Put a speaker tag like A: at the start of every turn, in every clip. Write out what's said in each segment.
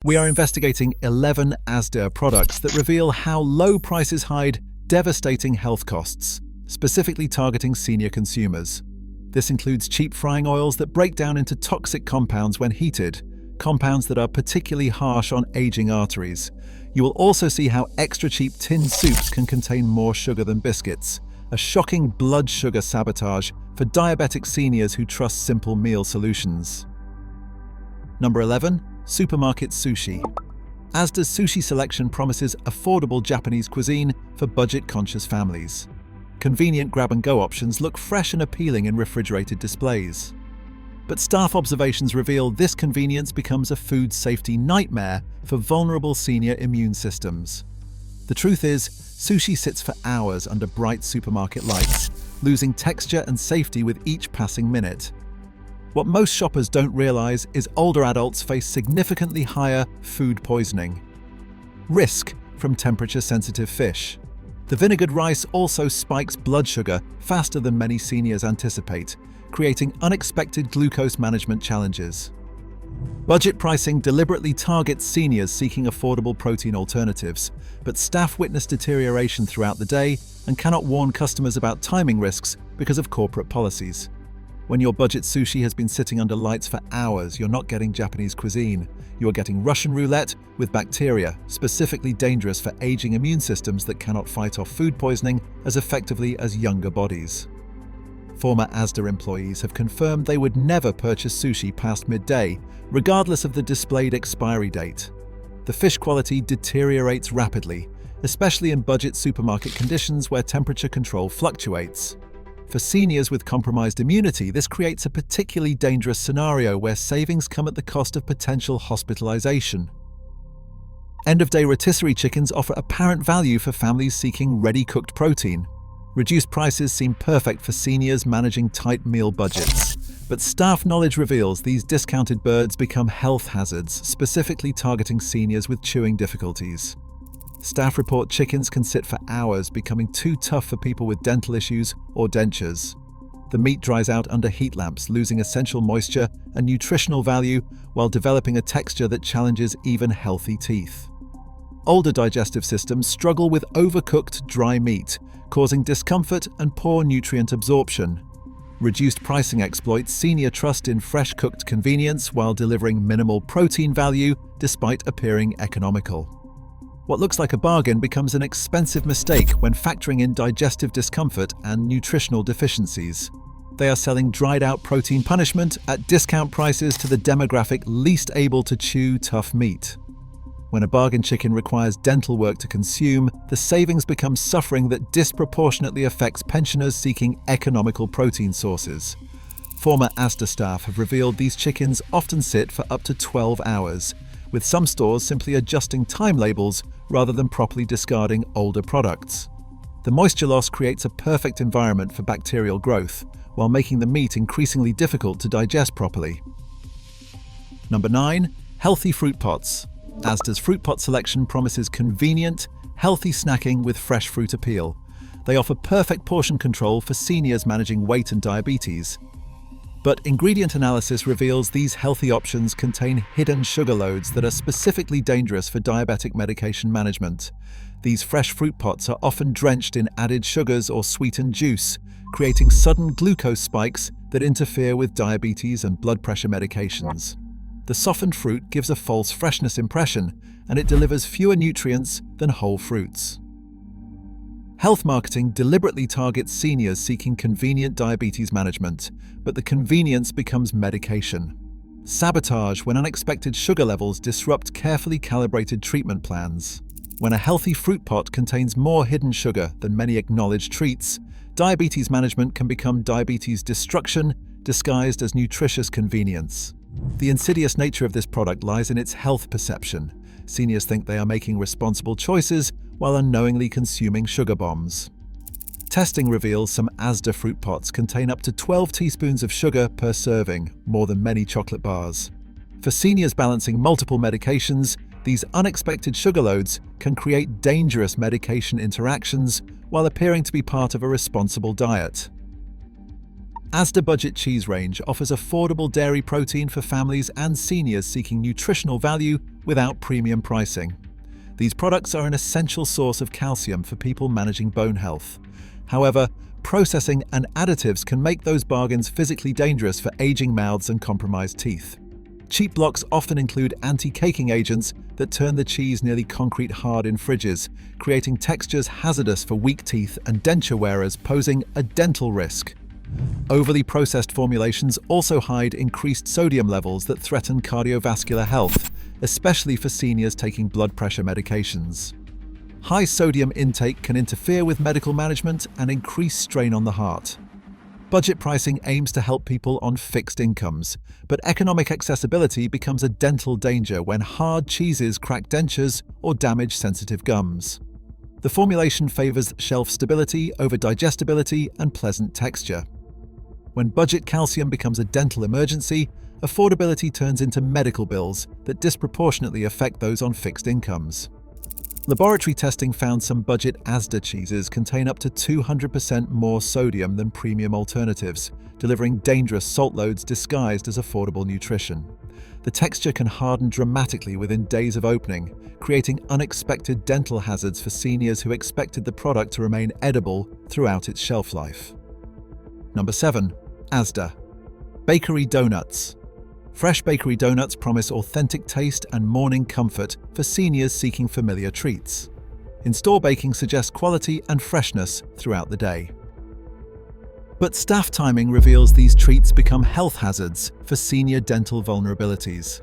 A: We are investigating 11 Asda products that reveal how low prices hide devastating health costs, specifically targeting senior consumers. This includes cheap frying oils that break down into toxic compounds when heated, compounds that are particularly harsh on aging arteries. You will also see how extra cheap tin soups can contain more sugar than biscuits, a shocking blood sugar sabotage for diabetic seniors who trust simple meal solutions. Number 11. Supermarket sushi. Asda's sushi selection promises affordable Japanese cuisine for budget-conscious families. Convenient grab-and-go options look fresh and appealing in refrigerated displays. But staff observations reveal this convenience becomes a food safety nightmare for vulnerable senior immune systems. The truth is, sushi sits for hours under bright supermarket lights, losing texture and safety with each passing minute. What most shoppers don't realize is older adults face significantly higher food poisoning risk from temperature-sensitive fish. The vinegared rice also spikes blood sugar faster than many seniors anticipate, creating unexpected glucose management challenges. Budget pricing deliberately targets seniors seeking affordable protein alternatives, but staff witness deterioration throughout the day and cannot warn customers about timing risks because of corporate policies. When your budget sushi has been sitting under lights for hours, you're not getting Japanese cuisine. You are getting Russian roulette with bacteria, specifically dangerous for aging immune systems that cannot fight off food poisoning as effectively as younger bodies. Former Asda employees have confirmed they would never purchase sushi past midday, regardless of the displayed expiry date. The fish quality deteriorates rapidly, especially in budget supermarket conditions where temperature control fluctuates. For seniors with compromised immunity, this creates a particularly dangerous scenario where savings come at the cost of potential hospitalization. End-of-day rotisserie chickens offer apparent value for families seeking ready-cooked protein. Reduced prices seem perfect for seniors managing tight meal budgets, but staff knowledge reveals these discounted birds become health hazards, specifically targeting seniors with chewing difficulties. Staff report chickens can sit for hours, becoming too tough for people with dental issues or dentures. The meat dries out under heat lamps, losing essential moisture and nutritional value while developing a texture that challenges even healthy teeth. Older digestive systems struggle with overcooked dry meat, causing discomfort and poor nutrient absorption. Reduced pricing exploits senior trust in fresh-cooked convenience while delivering minimal protein value despite appearing economical. What looks like a bargain becomes an expensive mistake when factoring in digestive discomfort and nutritional deficiencies. They are selling dried-out protein punishment at discount prices to the demographic least able to chew tough meat. When a bargain chicken requires dental work to consume, the savings become suffering that disproportionately affects pensioners seeking economical protein sources. Former Asda staff have revealed these chickens often sit for up to 12 hours, with some stores simply adjusting time labels rather than properly discarding older products. The moisture loss creates a perfect environment for bacterial growth, while making the meat increasingly difficult to digest properly. Number 9. Healthy fruit pots. Asda's fruit pot selection promises convenient, healthy snacking with fresh fruit appeal. They offer perfect portion control for seniors managing weight and diabetes. But ingredient analysis reveals these healthy options contain hidden sugar loads that are specifically dangerous for diabetic medication management. These fresh fruit pots are often drenched in added sugars or sweetened juice, creating sudden glucose spikes that interfere with diabetes and blood pressure medications. The softened fruit gives a false freshness impression, and it delivers fewer nutrients than whole fruits. Health marketing deliberately targets seniors seeking convenient diabetes management, but the convenience becomes medication. Sabotage when unexpected sugar levels disrupt carefully calibrated treatment plans. When a healthy fruit pot contains more hidden sugar than many acknowledged treats, diabetes management can become diabetes destruction disguised as nutritious convenience. The insidious nature of this product lies in its health perception. Seniors think they are making responsible choices while unknowingly consuming sugar bombs. Testing reveals some Asda fruit pots contain up to 12 teaspoons of sugar per serving, more than many chocolate bars. For seniors balancing multiple medications, these unexpected sugar loads can create dangerous medication interactions while appearing to be part of a responsible diet. Asda Budget Cheese range offers affordable dairy protein for families and seniors seeking nutritional value without premium pricing. These products are an essential source of calcium for people managing bone health. However, processing and additives can make those bargains physically dangerous for aging mouths and compromised teeth. Cheap blocks often include anti-caking agents that turn the cheese nearly concrete hard in fridges, creating textures hazardous for weak teeth and denture wearers, posing a dental risk. Overly processed formulations also hide increased sodium levels that threaten cardiovascular health, especially for seniors taking blood pressure medications. High sodium intake can interfere with medical management and increase strain on the heart. Budget pricing aims to help people on fixed incomes, but economic accessibility becomes a dental danger when hard cheeses crack dentures or damage sensitive gums. The formulation favors shelf stability over digestibility and pleasant texture. When budget calcium becomes a dental emergency, affordability turns into medical bills that disproportionately affect those on fixed incomes. Laboratory testing found some budget Asda cheeses contain up to 200% more sodium than premium alternatives, delivering dangerous salt loads disguised as affordable nutrition. The texture can harden dramatically within days of opening, creating unexpected dental hazards for seniors who expected the product to remain edible throughout its shelf life. Number 7. Asda Bakery Donuts. Fresh bakery donuts promise authentic taste and morning comfort for seniors seeking familiar treats. In-store baking suggests quality and freshness throughout the day. But staff timing reveals these treats become health hazards for senior dental vulnerabilities.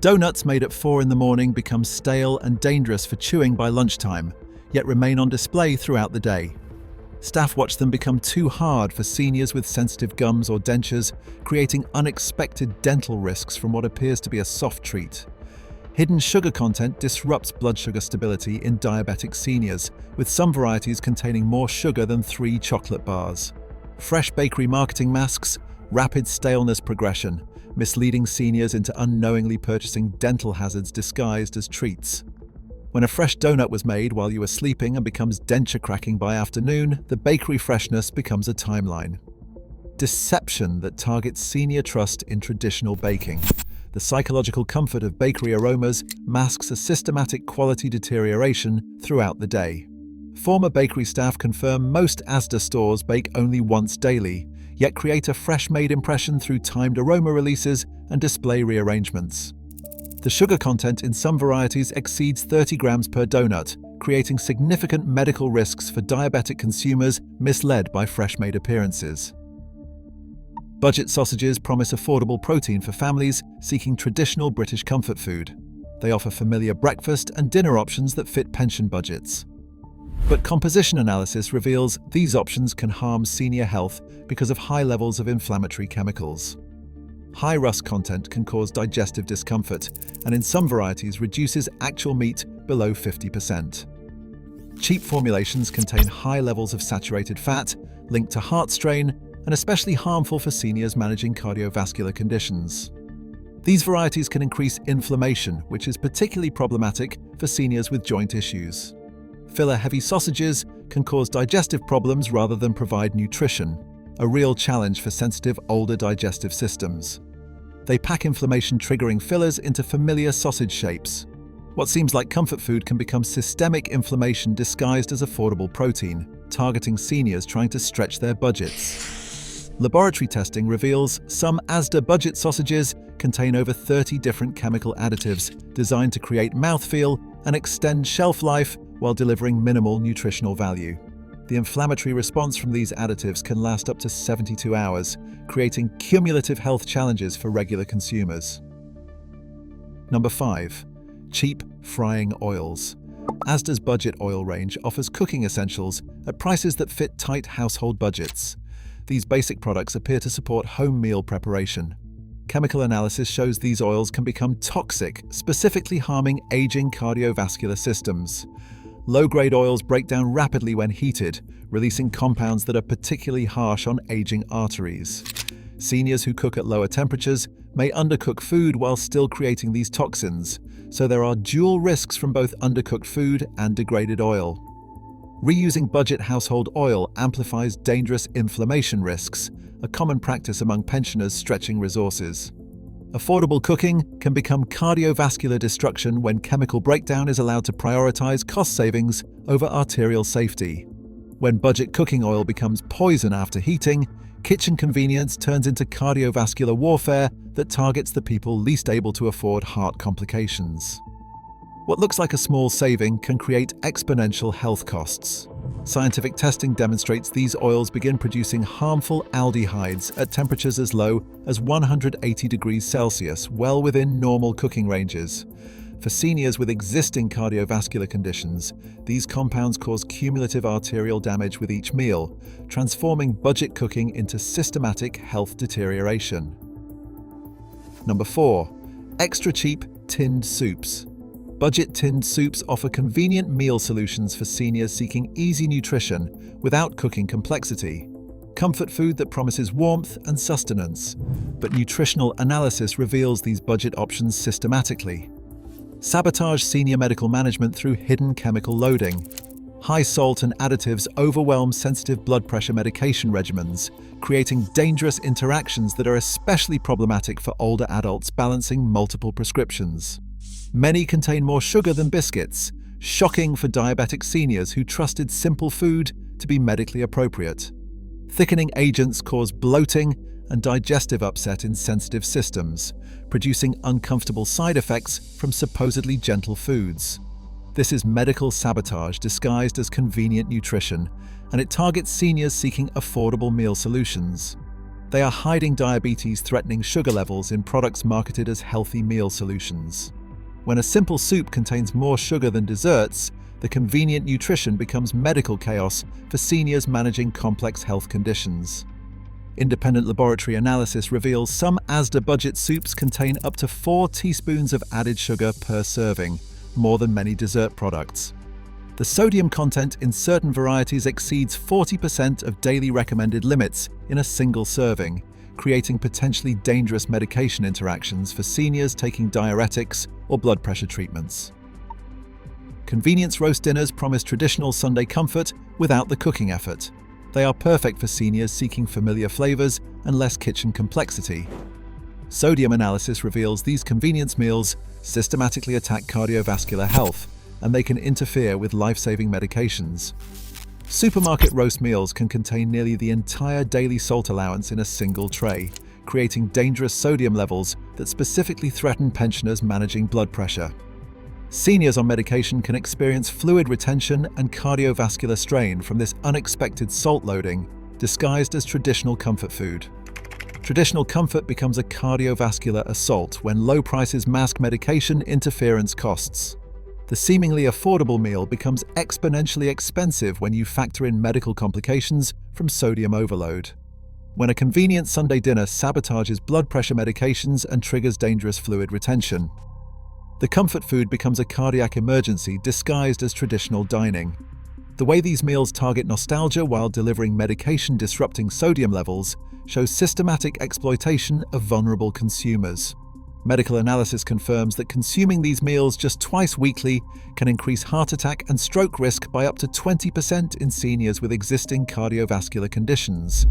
A: Donuts made at 4 in the morning become stale and dangerous for chewing by lunchtime, yet remain on display throughout the day. Staff watch them become too hard for seniors with sensitive gums or dentures, creating unexpected dental risks from what appears to be a soft treat. Hidden sugar content disrupts blood sugar stability in diabetic seniors, with some varieties containing more sugar than 3 chocolate bars. Fresh bakery marketing masks rapid staleness progression, misleading seniors into unknowingly purchasing dental hazards disguised as treats. When a fresh donut was made while you were sleeping and becomes denture cracking by afternoon, the bakery freshness becomes a timeline. Deception that targets senior trust in traditional baking. The psychological comfort of bakery aromas masks a systematic quality deterioration throughout the day. Former bakery staff confirm most Asda stores bake only once daily, yet create a fresh-made impression through timed aroma releases and display rearrangements. The sugar content in some varieties exceeds 30 grams per donut, creating significant medical risks for diabetic consumers misled by fresh-made appearances. Budget sausages promise affordable protein for families seeking traditional British comfort food. They offer familiar breakfast and dinner options that fit pension budgets. But composition analysis reveals these options can harm senior health because of high levels of inflammatory chemicals. High rust content can cause digestive discomfort, and in some varieties reduces actual meat below 50%. Cheap formulations contain high levels of saturated fat, linked to heart strain, and especially harmful for seniors managing cardiovascular conditions. These varieties can increase inflammation, which is particularly problematic for seniors with joint issues. Filler-heavy sausages can cause digestive problems rather than provide nutrition, a real challenge for sensitive older digestive systems. They pack inflammation-triggering fillers into familiar sausage shapes. What seems like comfort food can become systemic inflammation disguised as affordable protein, targeting seniors trying to stretch their budgets. Laboratory testing reveals some Asda budget sausages contain over 30 different chemical additives designed to create mouthfeel and extend shelf life while delivering minimal nutritional value. The inflammatory response from these additives can last up to 72 hours, creating cumulative health challenges for regular consumers. Number 5. Cheap frying oils. Asda's budget oil range offers cooking essentials at prices that fit tight household budgets. These basic products appear to support home meal preparation. Chemical analysis shows these oils can become toxic, specifically harming aging cardiovascular systems. Low-grade oils break down rapidly when heated, releasing compounds that are particularly harsh on aging arteries. Seniors who cook at lower temperatures may undercook food while still creating these toxins, so there are dual risks from both undercooked food and degraded oil. Reusing budget household oil amplifies dangerous inflammation risks, a common practice among pensioners stretching resources. Affordable cooking can become cardiovascular destruction when chemical breakdown is allowed to prioritize cost savings over arterial safety. When budget cooking oil becomes poison after heating, kitchen convenience turns into cardiovascular warfare that targets the people least able to afford heart complications. What looks like a small saving can create exponential health costs. Scientific testing demonstrates these oils begin producing harmful aldehydes at temperatures as low as 180 degrees Celsius, well within normal cooking ranges. For seniors with existing cardiovascular conditions, these compounds cause cumulative arterial damage with each meal, transforming budget cooking into systematic health deterioration. Number 4. Extra cheap tinned soups. Budget tinned soups offer convenient meal solutions for seniors seeking easy nutrition without cooking complexity. Comfort food that promises warmth and sustenance, but nutritional analysis reveals these budget options systematically. Sabotage senior medical management through hidden chemical loading. High salt and additives overwhelm sensitive blood pressure medication regimens, creating dangerous interactions that are especially problematic for older adults balancing multiple prescriptions. Many contain more sugar than biscuits, shocking for diabetic seniors who trusted simple food to be medically appropriate. Thickening agents cause bloating and digestive upset in sensitive systems, producing uncomfortable side effects from supposedly gentle foods. This is medical sabotage disguised as convenient nutrition, and it targets seniors seeking affordable meal solutions. They are hiding diabetes-threatening sugar levels in products marketed as healthy meal solutions. When a simple soup contains more sugar than desserts, the convenient nutrition becomes medical chaos for seniors managing complex health conditions. Independent laboratory analysis reveals some Asda budget soups contain up to 4 teaspoons of added sugar per serving, more than many dessert products. The sodium content in certain varieties exceeds 40% of daily recommended limits in a single serving, creating potentially dangerous medication interactions for seniors taking diuretics or blood pressure treatments. Convenience roast dinners promise traditional Sunday comfort without the cooking effort. They are perfect for seniors seeking familiar flavors and less kitchen complexity. Sodium analysis reveals these convenience meals systematically attack cardiovascular health, and they can interfere with life-saving medications. Supermarket roast meals can contain nearly the entire daily salt allowance in a single tray, creating dangerous sodium levels that specifically threaten pensioners managing blood pressure. Seniors on medication can experience fluid retention and cardiovascular strain from this unexpected salt loading, disguised as traditional comfort food. Traditional comfort becomes a cardiovascular assault when low prices mask medication interference costs. The seemingly affordable meal becomes exponentially expensive when you factor in medical complications from sodium overload. When a convenient Sunday dinner sabotages blood pressure medications and triggers dangerous fluid retention. The comfort food becomes a cardiac emergency disguised as traditional dining. The way these meals target nostalgia while delivering medication-disrupting sodium levels shows systematic exploitation of vulnerable consumers. Medical analysis confirms that consuming these meals just twice weekly can increase heart attack and stroke risk by up to 20% in seniors with existing cardiovascular conditions.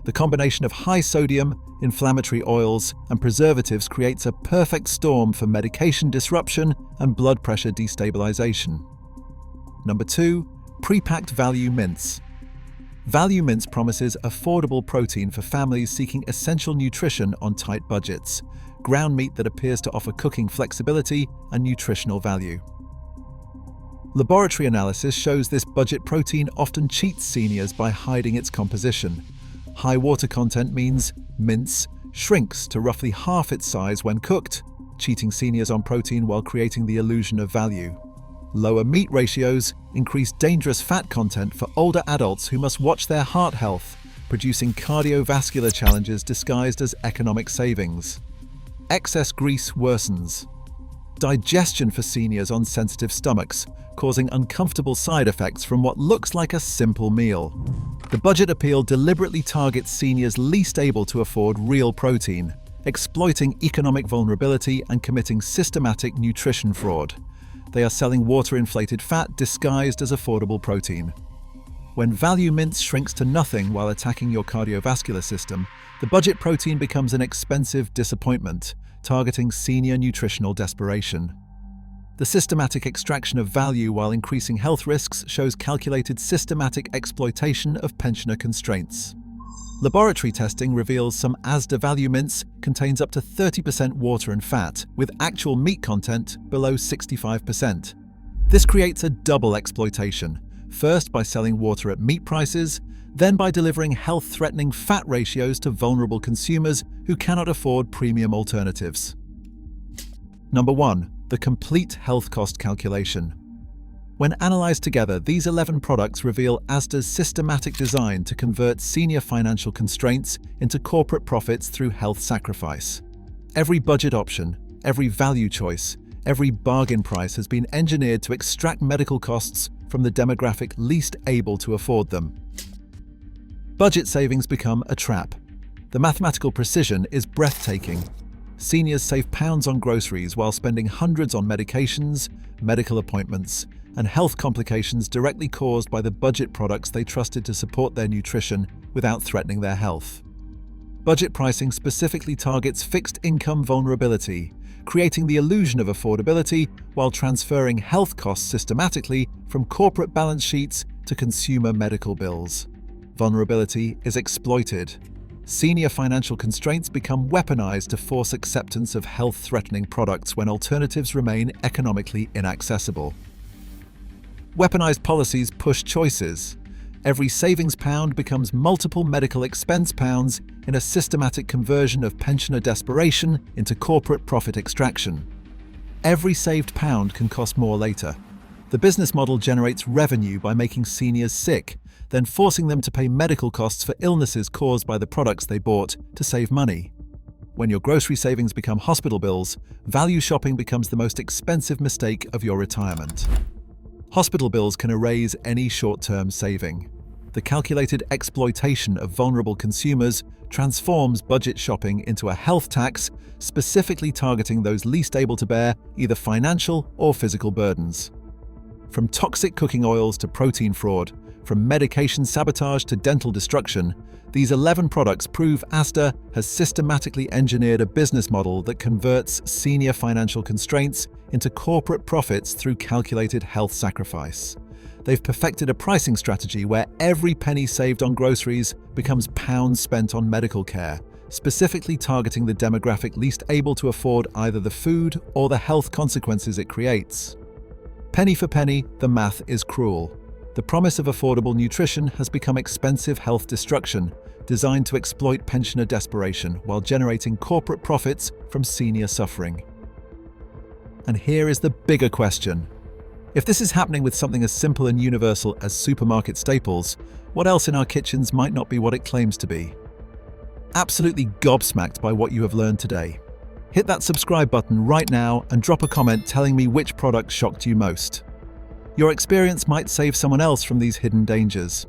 A: The combination of high sodium, inflammatory oils, and preservatives creates a perfect storm for medication disruption and blood pressure destabilization. Number 2. Pre-packed value mince. Value mince promises affordable protein for families seeking essential nutrition on tight budgets. Ground meat that appears to offer cooking flexibility and nutritional value. Laboratory analysis shows this budget protein often cheats seniors by hiding its composition. High water content means mince shrinks to roughly half its size when cooked, cheating seniors on protein while creating the illusion of value. Lower meat ratios increase dangerous fat content for older adults who must watch their heart health, producing cardiovascular challenges disguised as economic savings. Excess grease worsens digestion for seniors on sensitive stomachs, causing uncomfortable side effects from what looks like a simple meal. The budget appeal deliberately targets seniors least able to afford real protein, exploiting economic vulnerability and committing systematic nutrition fraud. They are selling water-inflated fat disguised as affordable protein. When value mince shrinks to nothing while attacking your cardiovascular system, the budget protein becomes an expensive disappointment, targeting senior nutritional desperation. The systematic extraction of value while increasing health risks shows calculated systematic exploitation of pensioner constraints. Laboratory testing reveals some Asda value mince contains up to 30% water and fat, with actual meat content below 65%. This creates a double exploitation, first by selling water at meat prices, then by delivering health-threatening fat ratios to vulnerable consumers who cannot afford premium alternatives. Number 1. The complete health cost calculation. When analyzed together, these 11 products reveal Asda's systematic design to convert senior financial constraints into corporate profits through health sacrifice. Every budget option, every value choice, every bargain price has been engineered to extract medical costs from the demographic least able to afford them. Budget savings become a trap. The mathematical precision is breathtaking. Seniors save pounds on groceries while spending hundreds on medications, medical appointments, and health complications directly caused by the budget products they trusted to support their nutrition without threatening their health. Budget pricing specifically targets fixed income vulnerability, creating the illusion of affordability while transferring health costs systematically from corporate balance sheets to consumer medical bills. Vulnerability is exploited. Senior financial constraints become weaponized to force acceptance of health-threatening products when alternatives remain economically inaccessible. Weaponized policies push choices. Every savings pound becomes multiple medical expense pounds in a systematic conversion of pensioner desperation into corporate profit extraction. Every saved pound can cost more later. The business model generates revenue by making seniors sick, then forcing them to pay medical costs for illnesses caused by the products they bought to save money. When your grocery savings become hospital bills, value shopping becomes the most expensive mistake of your retirement. Hospital bills can erase any short-term saving. The calculated exploitation of vulnerable consumers transforms budget shopping into a health tax, specifically targeting those least able to bear either financial or physical burdens. From toxic cooking oils to protein fraud, from medication sabotage to dental destruction, these 11 products prove Asda has systematically engineered a business model that converts senior financial constraints into corporate profits through calculated health sacrifice. They've perfected a pricing strategy where every penny saved on groceries becomes pounds spent on medical care, specifically targeting the demographic least able to afford either the food or the health consequences it creates. Penny for penny, the math is cruel. The promise of affordable nutrition has become expensive health destruction, designed to exploit pensioner desperation while generating corporate profits from senior suffering. And here is the bigger question. If this is happening with something as simple and universal as supermarket staples, what else in our kitchens might not be what it claims to be? Absolutely gobsmacked by what you have learned today. Hit that subscribe button right now and drop a comment telling me which product shocked you most. Your experience might save someone else from these hidden dangers.